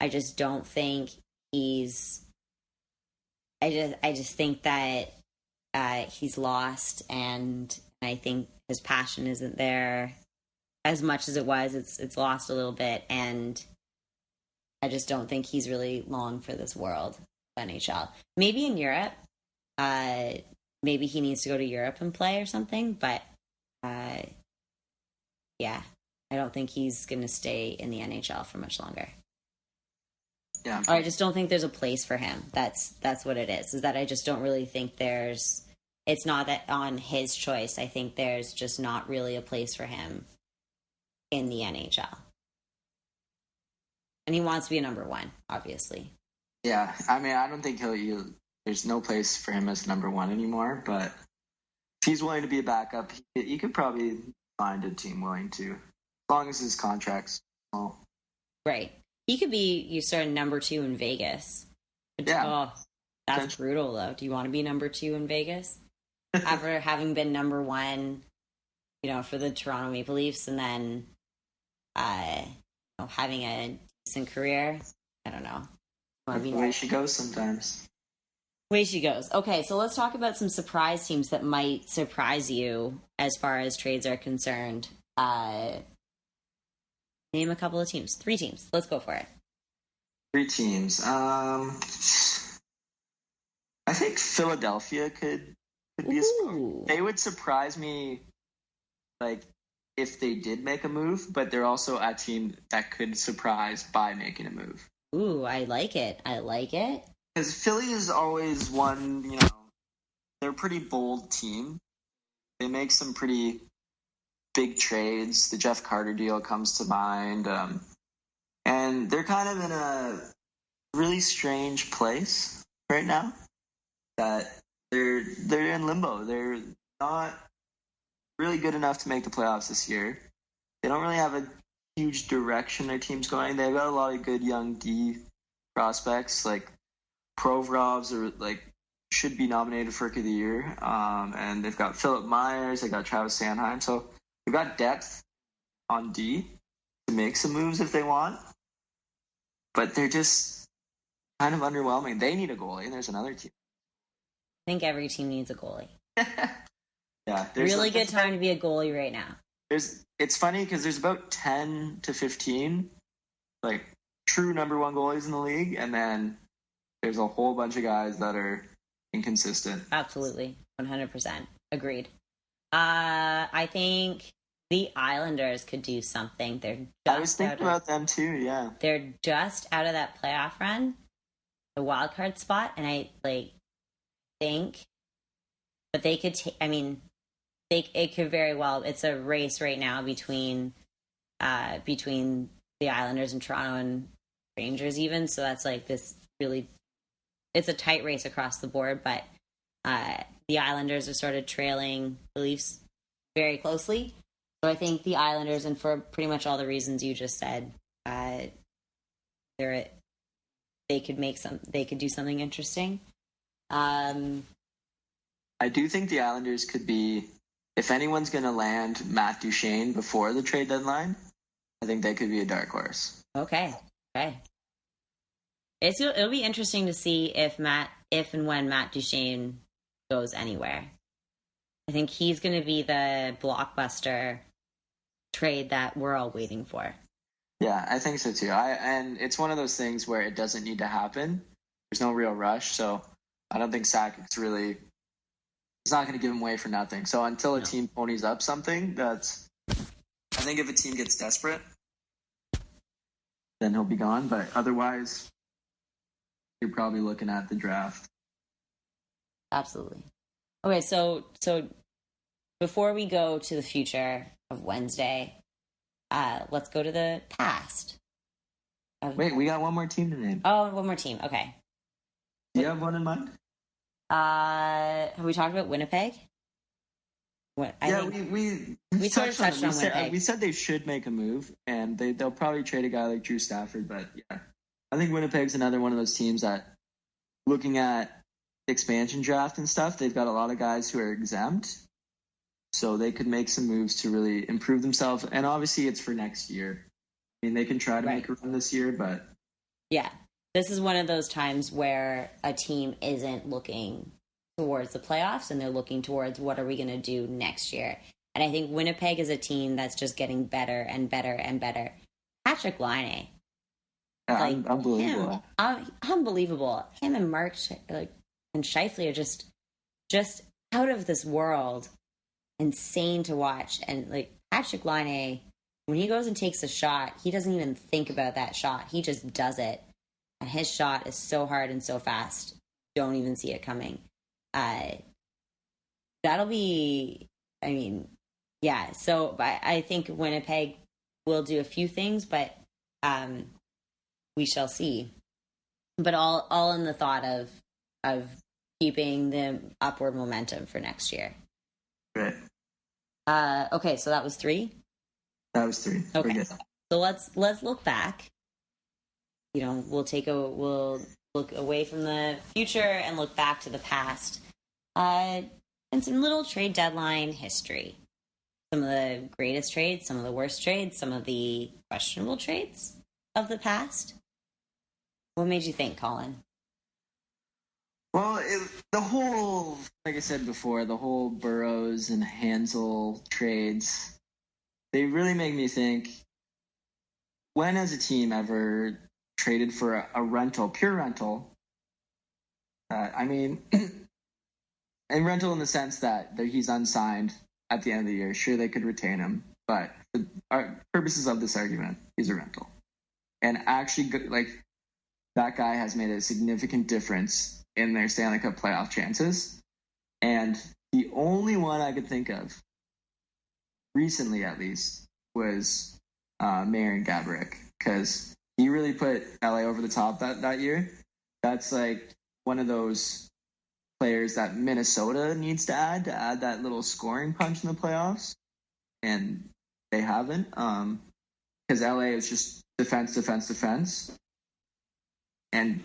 I just don't think he's. I just think that he's lost, and I think his passion isn't there as much as it was. It's lost a little bit, and I just don't think he's really long for this world of NHL. Maybe in Europe, maybe he needs to go to Europe and play or something. But yeah, I don't think he's going to stay in the NHL for much longer. Yeah, or I just don't think there's a place for him. That's what it is. Is that I just don't really think there's. It's not that on his choice. I think there's just not really a place for him in the NHL. And he wants to be a number 1, obviously. Yeah, I mean, I don't think there's no place for him as number 1 anymore, but if he's willing to be a backup, he could probably find a team willing to, as long as his contract's small. Right. He could be you start number 2 in Vegas. Yeah. Oh, that's brutal, though. Do you want to be number 2 in Vegas? After having been number 1, for the Toronto Maple Leafs, and then having a decent career. I don't know. That's the way she goes sometimes. Way she goes. Okay, so let's talk about some surprise teams that might surprise you as far as trades are concerned. Name a couple of teams. 3 teams. Let's go for it. 3 teams. I think Philadelphia could be a surprise. They would surprise me, like, if they did make a move, but they're also a team that could surprise by making a move. Ooh, I like it. Because Philly is always one, they're a pretty bold team. They make some pretty big trades. The Jeff Carter deal comes to mind. And they're kind of in a really strange place right now. That they're in limbo. They're not really good enough to make the playoffs this year. They don't really have a huge direction their team's going. They've got a lot of good young D prospects, like Provrov's should be nominated for Rookie of the Year. And they've got Philip Myers, they got Travis Sanheim. So they've got depth on D to make some moves if they want. But they're just kind of underwhelming. They need a goalie, and there's another team. I think every team needs a goalie. Yeah, really good time to be a goalie right now. It's funny because there's about 10 to 15 true number 1 goalies in the league, and then there's a whole bunch of guys that are inconsistent. Absolutely, 100% agreed. I think the Islanders could do something. I was thinking about them too, yeah. They're just out of that playoff run, the wild card spot, and I think that they could it could very well. It's a race right now between the Islanders and Toronto and Rangers even. So that's like this really, it's a tight race across the board, but the Islanders are sort of trailing the Leafs very closely. So I think the Islanders, and for pretty much all the reasons you just said, they could do something interesting. I do think the Islanders could be, if anyone's going to land Matt Duchene before the trade deadline, I think they could be a dark horse. Okay. It'll be interesting to see if and when Matt Duchene goes anywhere. I think he's going to be the blockbuster trade that we're all waiting for. Yeah, I think so too. And it's one of those things where it doesn't need to happen. There's no real rush, so I don't think Sakic's really. It's not going to give him away for nothing. So until a team ponies up something, I think if a team gets desperate, then he'll be gone. But otherwise, you're probably looking at the draft. Absolutely. Okay, so before we go to the future of Wednesday, let's go to the past. Wait, we got one more team to name. Oh, one more team. Okay. Do you have one in mind? Have we talked about Winnipeg? We sort of touched on Winnipeg. We said they should make a move, and they'll probably trade a guy like Drew Stafford. But yeah, I think Winnipeg's another one of those teams that, looking at expansion draft and stuff, they've got a lot of guys who are exempt, so they could make some moves to really improve themselves. And obviously, it's for next year. I mean, they can try to make a run this year, but yeah. This is one of those times where a team isn't looking towards the playoffs and they're looking towards what are we going to do next year. And I think Winnipeg is a team that's just getting better and better and better. Patrick Laine. Unbelievable. Unbelievable. Him and Mark and Scheifele are just out of this world. Insane to watch. And Patrick Laine, when he goes and takes a shot, he doesn't even think about that shot. He just does it. And his shot is so hard and so fast. Don't even see it coming. That'll be, so I think Winnipeg will do a few things, but we shall see. But all in the thought of keeping the upward momentum for next year. Right. Okay, so that was 3? That was 3. Okay. So let's look back. We'll look away from the future and look back to the past. And some little trade deadline history. Some of the greatest trades, some of the worst trades, some of the questionable trades of the past. What made you think, Colin? Well, like I said before, the whole Burrows and Hansel trades, they really make me think, when has a team ever traded for a rental, pure rental? And rental in the sense that he's unsigned at the end of the year. Sure, they could retain him, but for our purposes of this argument, he's a rental. And actually, that guy has made a significant difference in their Stanley Cup playoff chances. And the only one I could think of, recently at least, was Marian Gaborik, because he really put LA over the top that year. That's one of those players that Minnesota needs to add that little scoring punch in the playoffs, and they haven't, because LA is just defense. And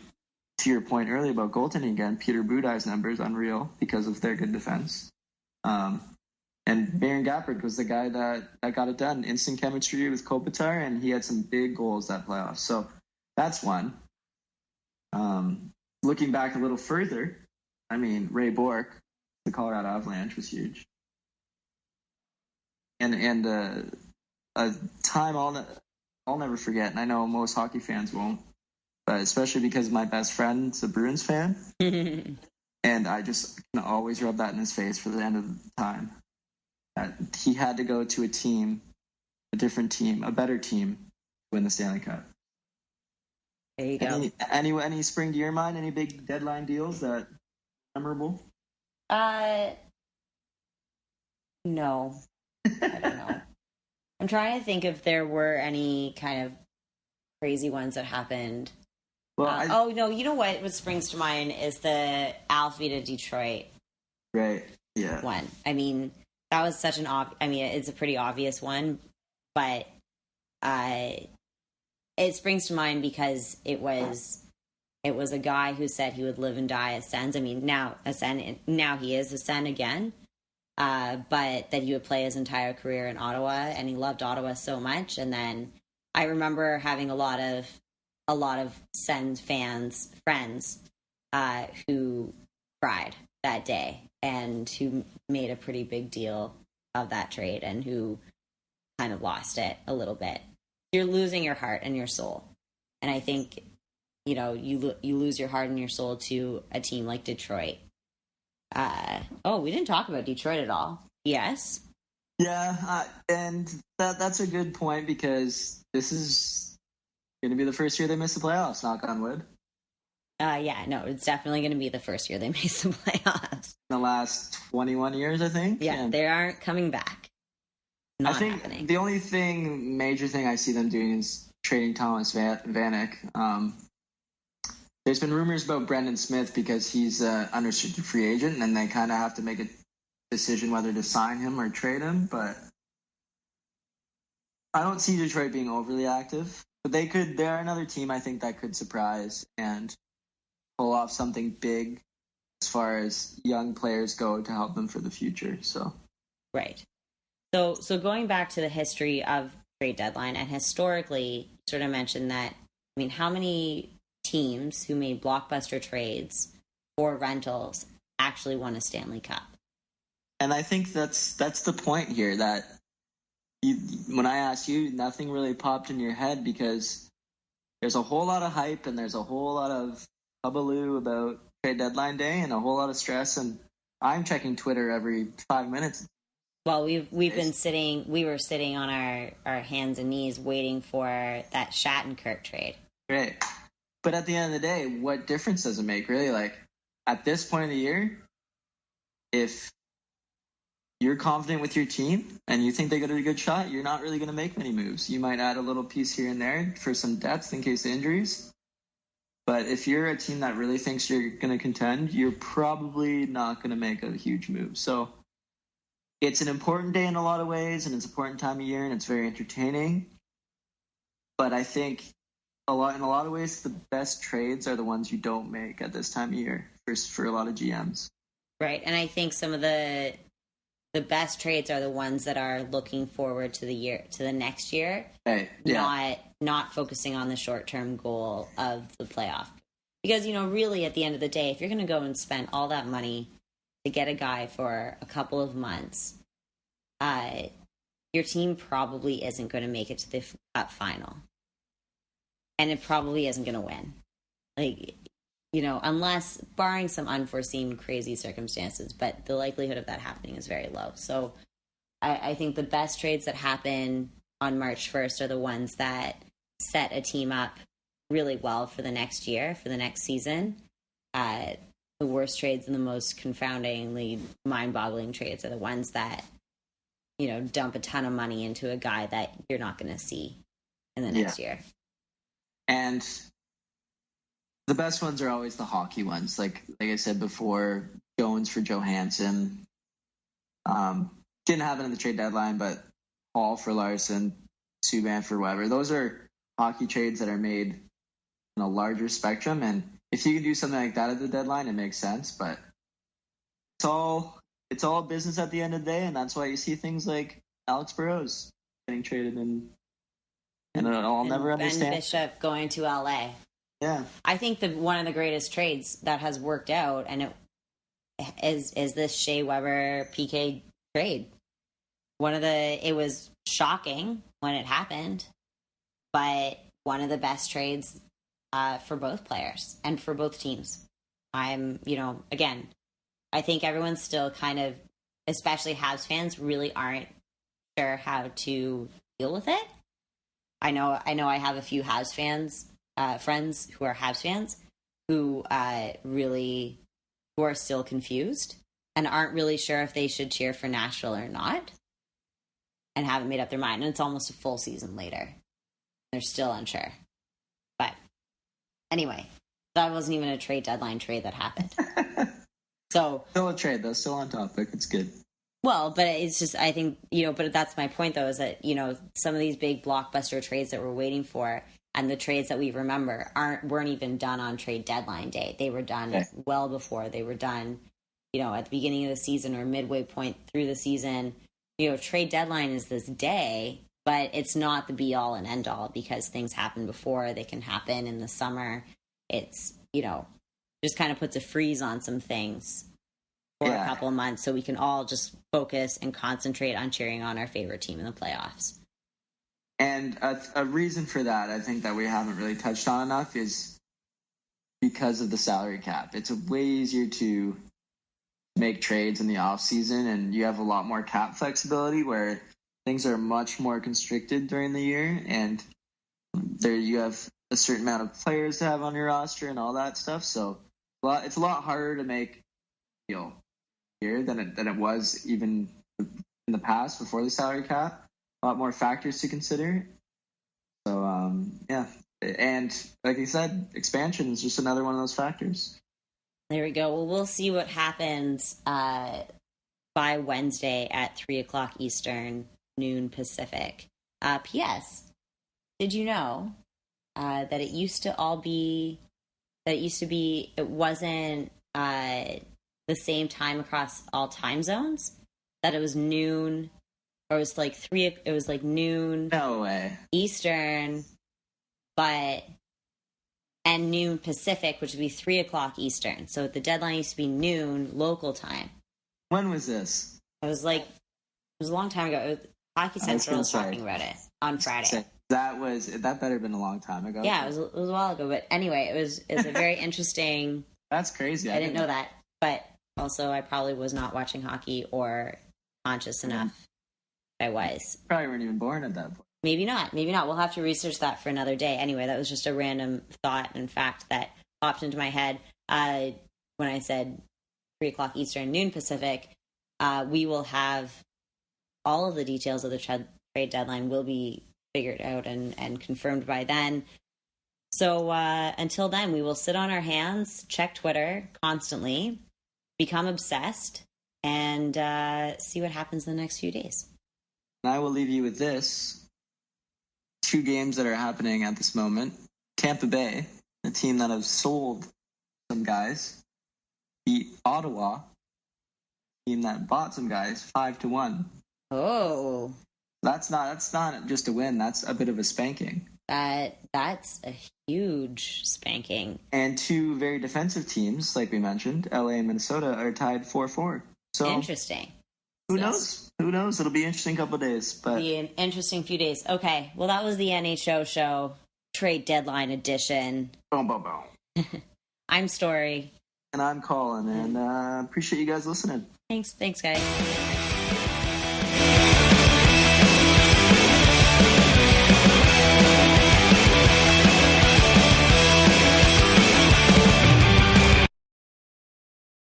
to your point earlier about goaltending again, Peter Budaj's number is unreal because of their good defense. And Marian Gaborik was the guy that got it done. Instant chemistry with Kopitar, and he had some big goals that playoff. So that's one. Looking back a little further, Ray Bourque, the Colorado Avalanche, was huge. And a time I'll never forget, and I know most hockey fans won't, but especially because my best friend's a Bruins fan, and I just can always rub that in his face for the end of the time. that he had to go to a different team, a better team, to win the Stanley Cup. There you go. Any spring to your mind? Any big deadline deals that are memorable? No. I don't know. I'm trying to think if there were any kind of crazy ones that happened. Well, no, you know what springs to mind is the Alfie to Detroit. Right, yeah. One. I mean, that was such it's a pretty obvious one, but it springs to mind because it was a guy who said he would live and die as Sens. I mean, now he is a Sen again, but that he would play his entire career in Ottawa, and he loved Ottawa so much. And then I remember having a lot of Sens friends who cried that day and who made a pretty big deal of that trade and who kind of lost it a little bit. You're losing your heart and your soul. And I think, you lose your heart and your soul to a team like Detroit. We didn't talk about Detroit at all. Yes. Yeah, and that's a good point because this is going to be the first year they miss the playoffs, knock on wood. It's definitely going to be the first year they miss the playoffs. In the last 21 years, I think. Yeah, they aren't coming back. Not I think happening. The only major thing I see them doing is trading Thomas Vanek. There's been rumors about Brendan Smith because he's an unrestricted free agent, and they kind of have to make a decision whether to sign him or trade him. But I don't see Detroit being overly active. But they're another team I think that could surprise and pull off something big as far as young players go to help them for the future. So right. So going back to the history of trade deadline, and historically, you sort of mentioned that, I mean, how many teams who made blockbuster trades for rentals actually won a Stanley Cup? And I think that's the point here, that when I asked you, nothing really popped in your head because there's a whole lot of hype and there's a whole lot of hullabaloo about trade deadline day and a whole lot of stress. And I'm checking Twitter every 5 minutes. Well, we were sitting on our hands and knees waiting for that Shattenkirk trade. Right. But at the end of the day, what difference does it make, really? Like, at this point of the year, if you're confident with your team and you think they got a good shot, you're not really going to make many moves. You might add a little piece here and there for some depth in case of injuries. But if you're a team that really thinks you're going to contend, you're probably not going to make a huge move. So it's an important day in a lot of ways, and it's an important time of year, and it's very entertaining. But I think in a lot of ways, the best trades are the ones you don't make at this time of year for a lot of GMs. Right, and I think some of the best trades are the ones that are looking forward to the next year, right? Yeah. Not focusing on the short-term goal of the playoff. Because, really at the end of the day, if you're going to go and spend all that money to get a guy for a couple of months, your team probably isn't going to make it to the Cup final. And it probably isn't going to win. Unless, barring some unforeseen crazy circumstances, but the likelihood of that happening is very low. So I think the best trades that happen on March 1st are the ones that set a team up really well for the next year, for the next season. The worst trades and the most confoundingly mind-boggling trades are the ones that, dump a ton of money into a guy that you're not going to see in the next year. And the best ones are always the hockey ones. Like I said before, Jones for Johansson. Didn't happen in the trade deadline, but Hall for Larson, Subban for Weber. Those are hockey trades that are made in a larger spectrum. And if you can do something like that at the deadline, it makes sense. But it's all business at the end of the day, and that's why you see things like Alex Burrows getting traded, and I'll never understand. Ben Bishop going to LA. Yeah, I think one of the greatest trades that has worked out, and it is this Shea Weber PK trade. It was shocking when it happened, but one of the best trades for both players and for both teams. Again, I think everyone's still kind of especially Habs fans, really aren't sure how to deal with it. I know I have a few Habs fans, friends who are Habs fans who who are still confused and aren't really sure if they should cheer for Nashville or not and haven't made up their mind. And it's almost a full season later. They're still unsure. But anyway, that wasn't even a trade deadline trade that happened. So still a trade, though. Still on topic. It's good. Well, but it's just, I think, but that's my point, though, is that, some of these big blockbuster trades that we're waiting for and the trades that we remember weren't even done on trade deadline day. They were done well before. They were done, at the beginning of the season or midway point through the season. Trade deadline is this day, but it's not the be all and end all because things happen before. They can happen in the summer. It's, just kind of puts a freeze on some things for a couple of months so we can all just focus and concentrate on cheering on our favorite team in the playoffs. And a reason for that, I think, that we haven't really touched on enough is because of the salary cap. It's way easier to make trades in the off season, and you have a lot more cap flexibility where things are much more constricted during the year, and there you have a certain amount of players to have on your roster and all that stuff. So it's a lot harder to make deal here than it was even in the past before the salary cap. A lot more factors to consider. So and like I said, expansion is just another one of those factors. There we go. Well, we'll see what happens by Wednesday at 3:00 Eastern, noon Pacific. P.S. Did you know that it wasn't the same time across all time zones? That it was noon, or it was like noon. No way. Eastern, and noon Pacific, which would be 3:00 Eastern. So the deadline used to be noon local time. When was this? It was a long time ago. Hockey Central was talking about it on Friday. That better have been a long time ago. Yeah, it was a while ago. But anyway, it was a very interesting. That's crazy. I didn't know that. But also, I probably was not watching hockey or conscious enough. I was. Probably weren't even born at that point. Maybe not. We'll have to research that for another day. Anyway, that was just a random thought and fact that popped into my head when I said 3:00 Eastern, noon Pacific. We will have all of the details of the trade deadline will be figured out and confirmed by then. So until then, we will sit on our hands, check Twitter constantly, become obsessed, and see what happens in the next few days. And I will leave you with this. 2 games that are happening at this moment. Tampa Bay, a team that has sold some guys, beat Ottawa, a team that bought some guys, 5-1. Oh. That's not just a win, that's a bit of a spanking. That's a huge spanking. And 2 very defensive teams, like we mentioned, LA and Minnesota, are tied 4-4. So interesting. Who knows? Who knows? It'll be an interesting couple of days. But it'll be an interesting few days. Okay. Well, that was the NHO show, trade deadline edition. Boom, boom, boom. I'm Storie. And I'm Colin. And appreciate you guys listening. Thanks, guys.